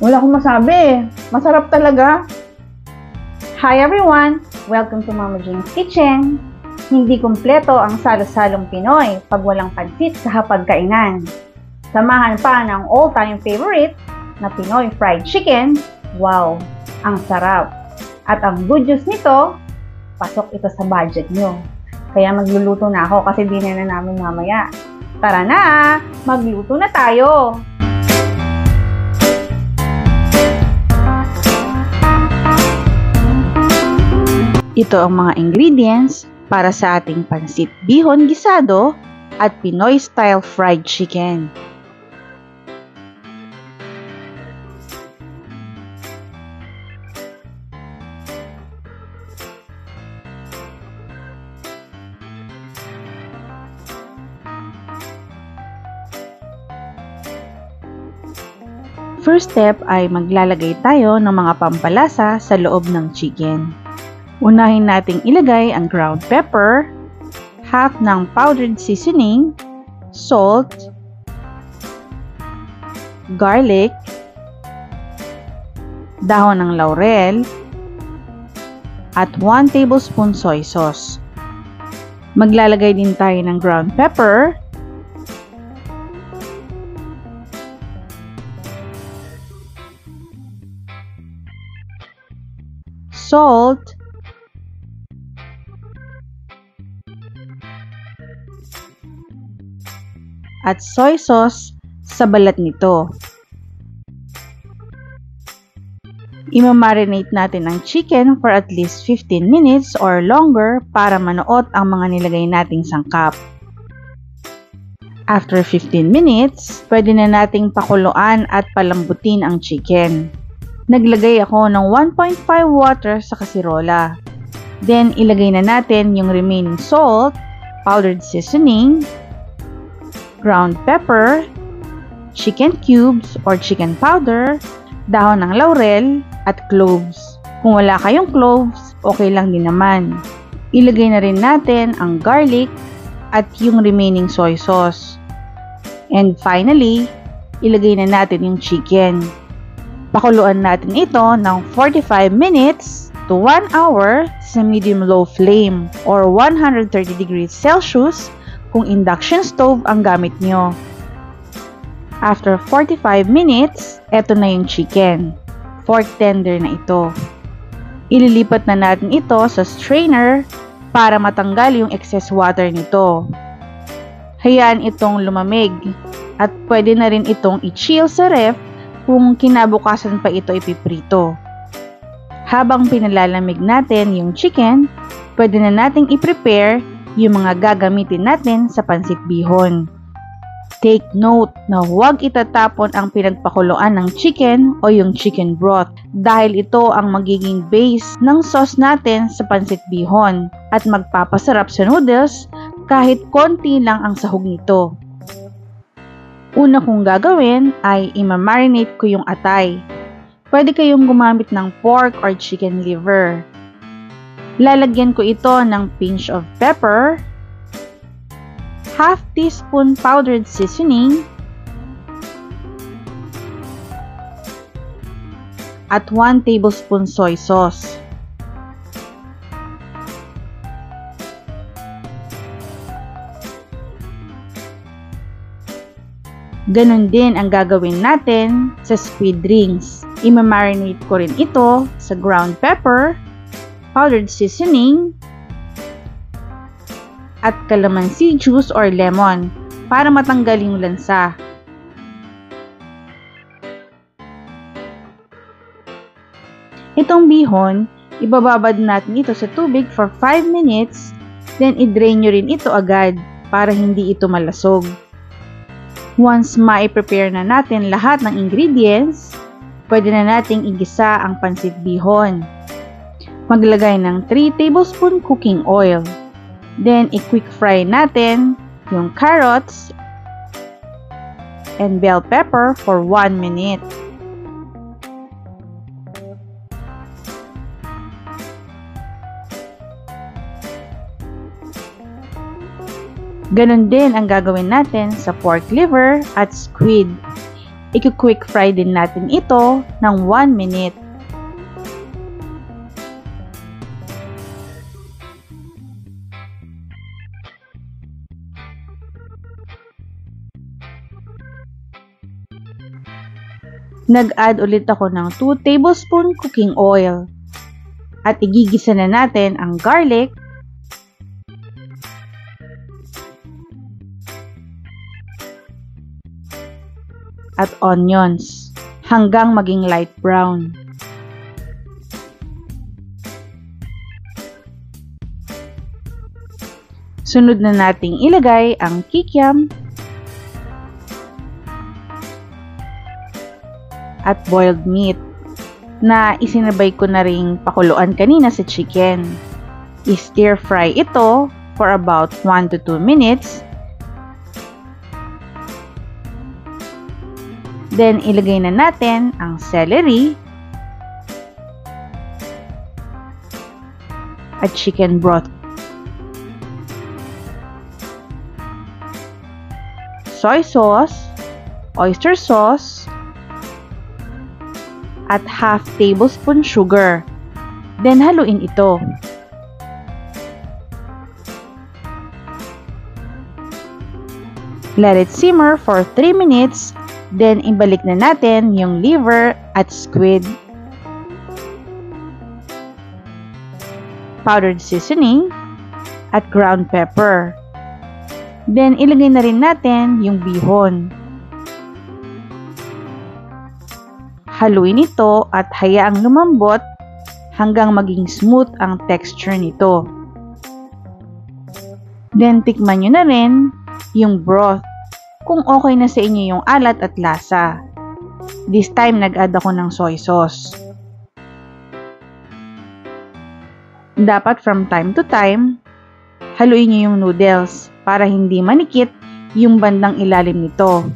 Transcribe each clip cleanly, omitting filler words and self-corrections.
Wala akong masabi. Masarap talaga. Hi everyone! Welcome to Mama Jane's Kitchen. Hindi kumpleto ang salo-salong Pinoy pag walang pansit sa hapagkainan. Samahan pa ng all-time favorite na Pinoy fried chicken. Wow! Ang sarap! At ang good news nito, pasok ito sa budget nyo. Kaya magluluto na ako kasi dinner na namin mamaya. Tara na! Magluto na tayo! Ito ang mga ingredients para sa ating pansit bihon gisado at Pinoy style fried chicken. First step ay maglalagay tayo ng mga pampalasa sa loob ng chicken. Unahin nating ilagay ang ground pepper, half ng powdered seasoning, salt, garlic, dahon ng laurel, at 1 tablespoon soy sauce. Maglalagay din tayo ng ground pepper, salt, at soy sauce sa balat nito. Imamarinate natin ang chicken for at least 15 minutes or longer para manuot ang mga nilagay nating sangkap. After 15 minutes, pwede na nating pakuluan at palambutin ang chicken. Naglagay ako ng 1.5 water sa kasirola. Then, ilagay na natin yung remaining salt, powdered seasoning, ground pepper, chicken cubes or chicken powder, dahon ng laurel, at cloves. Kung wala kayong cloves, okay lang din naman. Ilagay na rin natin ang garlic at yung remaining soy sauce. And finally, ilagay na natin yung chicken. Pakuluan natin ito ng 45 minutes to 1 hour sa medium-low flame or 130 degrees Celsius kung induction stove ang gamit nyo. After 45 minutes, eto na yung chicken. Fork tender na ito. Ililipat na natin ito sa strainer para matanggal yung excess water nito. Hayaan itong lumamig at pwede na rin itong i-chill sa ref kung kinabukasan pa ito ipiprito. Habang pinalalamig natin yung chicken, pwede na nating i-prepare yung mga gagamitin natin sa pansit bihon. Take note na huwag itatapon ang pinagpakuluan ng chicken o yung chicken broth dahil ito ang magiging base ng sauce natin sa pansit bihon at magpapasarap sa noodles kahit konti lang ang sahog nito. Una kong gagawin ay imamarinate ko yung atay. Pwede kayong gumamit ng pork or chicken liver. Lalagyan ko ito ng pinch of pepper, half teaspoon powdered seasoning, at 1 tablespoon soy sauce. Ganon din ang gagawin natin sa squid rings. Imamarinate ko rin ito sa ground pepper, powdered seasoning, at calamansi juice or lemon para matanggal yung lansa. Itong bihon, ibababad natin ito sa tubig for 5 minutes, then i-drain nyo rin ito agad para hindi ito malasog. Once ma-prepare na natin lahat ng ingredients, pwede na nating igisa ang pansit bihon. Maglagay ng 3 tablespoon cooking oil. Then, i-quick fry natin yung carrots and bell pepper for 1 minute. Ganon din ang gagawin natin sa pork liver at squid. i-quick fry din natin ito ng 1 minute. Nag-add ulit ako ng 2 tablespoon cooking oil. At igigisa na natin ang garlic, at onions hanggang maging light brown. Sunod na nating ilagay ang kikiam at boiled meat na isinabay ko na ring pakuluan kanina sa chicken. I-stir fry ito for about 1 to 2 minutes. Then, ilagay na natin ang celery at chicken broth. Soy sauce, oyster sauce, at half tablespoon sugar. Then, haluin ito. Let it simmer for 3 minutes. Then, ibalik na natin yung liver at squid. Powdered seasoning at ground pepper. Then, ilagay na rin natin yung bihon. Haluin ito at hayaang lumambot hanggang maging smooth ang texture nito. Then, tikman nyo na rin yung broth kung okay na sa inyo yung alat at lasa. This time, nag-add ako ng soy sauce. Dapat from time to time, haluin nyo yung noodles para hindi manikit yung bandang ilalim nito.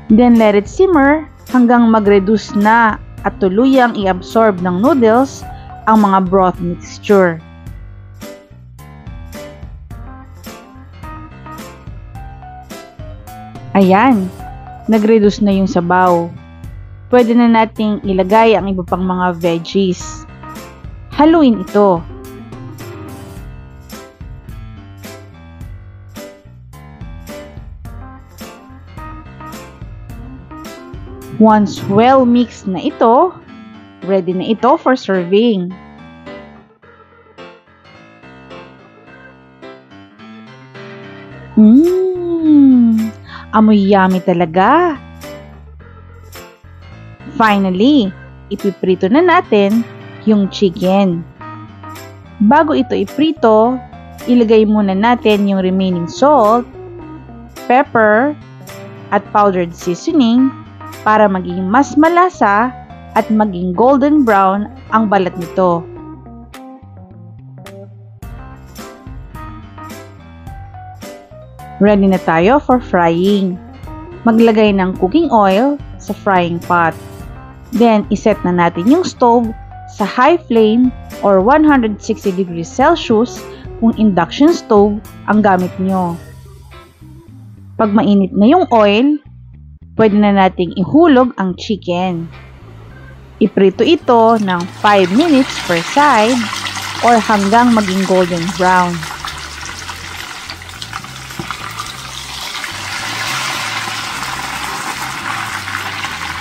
Then, let it simmer hanggang mag-reduce na at tuluyang i-absorb ng noodles ang mga broth mixture. Ayan, nag-reduce na yung sabaw. Pwede na nating ilagay ang iba pang mga veggies. Haluin ito. Once well mixed na ito, ready na ito for serving. Amoy yummy talaga. Finally, ipiprito na natin yung chicken. Bago ito iprito, ilagay muna natin yung remaining salt, pepper, at powdered seasoning para maging mas malasa at maging golden brown ang balat nito. Ready na tayo for frying. Maglagay ng cooking oil sa frying pot. Then, iset na natin yung stove sa high flame or 160 degrees Celsius kung induction stove ang gamit nyo. Pag mainit na yung oil, pwede na nating ihulog ang chicken. Iprito ito ng 5 minutes per side or hanggang maging golden brown.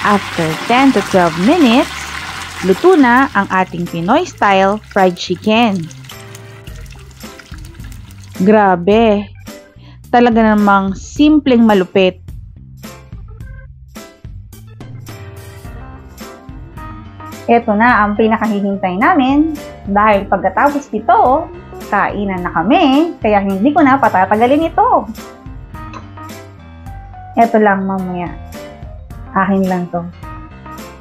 After 10 to 12 minutes, luto na ang ating Pinoy-style fried chicken. Grabe! Talaga namang simpleng malupit. Ito na ang pinakahihintay namin dahil pagkatapos nito, kainan na kami, kaya hindi ko na patatagalin ito. Ito lang mamaya. Akin lang to.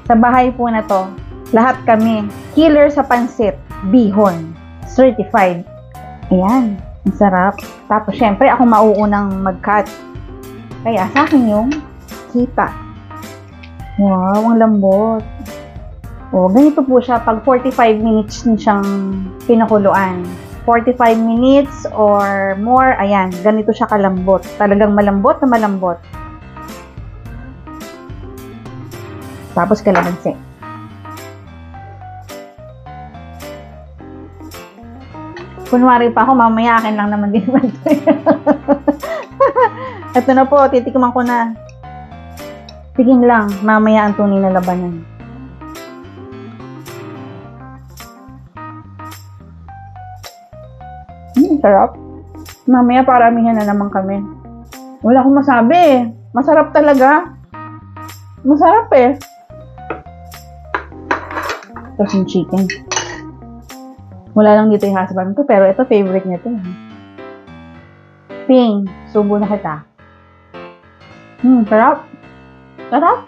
Sa bahay po na to, lahat kami, killer sa pansit, bihon, certified. Ayan, ang sarap. Tapos syempre ako mauunang mag-cut. Kaya sa akin yung kita. Wow, ang lambot. O, ganito po siya pag 45 minutes na siyang pinakuluan. 45 minutes or more, ayan, ganito siya kalambot. Talagang malambot na malambot. Tapos kalamansi. Kunwari pa ako, mamaya akin lang naman din naman ito. Ito na po, titikman ko na. Tiging lang, mamaya ang tunay na labanan. Sarap. Mamaya paramihan na naman kami. Wala akong masabi. Masarap talaga. Masarap eh. Tapos yung chicken. Wala lang dito yung husband ko, pero ito favorite niya ito. Ping, subo na kita. Sarap. Sarap.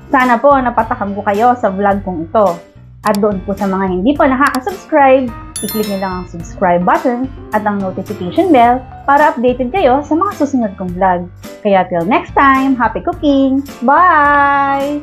Sana po napatakam ko kayo sa vlog kong ito. At doon po sa mga hindi pa nakaka-subscribe, i-click nyo lang ang subscribe button at ang notification bell para updated kayo sa mga susunod kong vlog. Kaya till next time, happy cooking! Bye!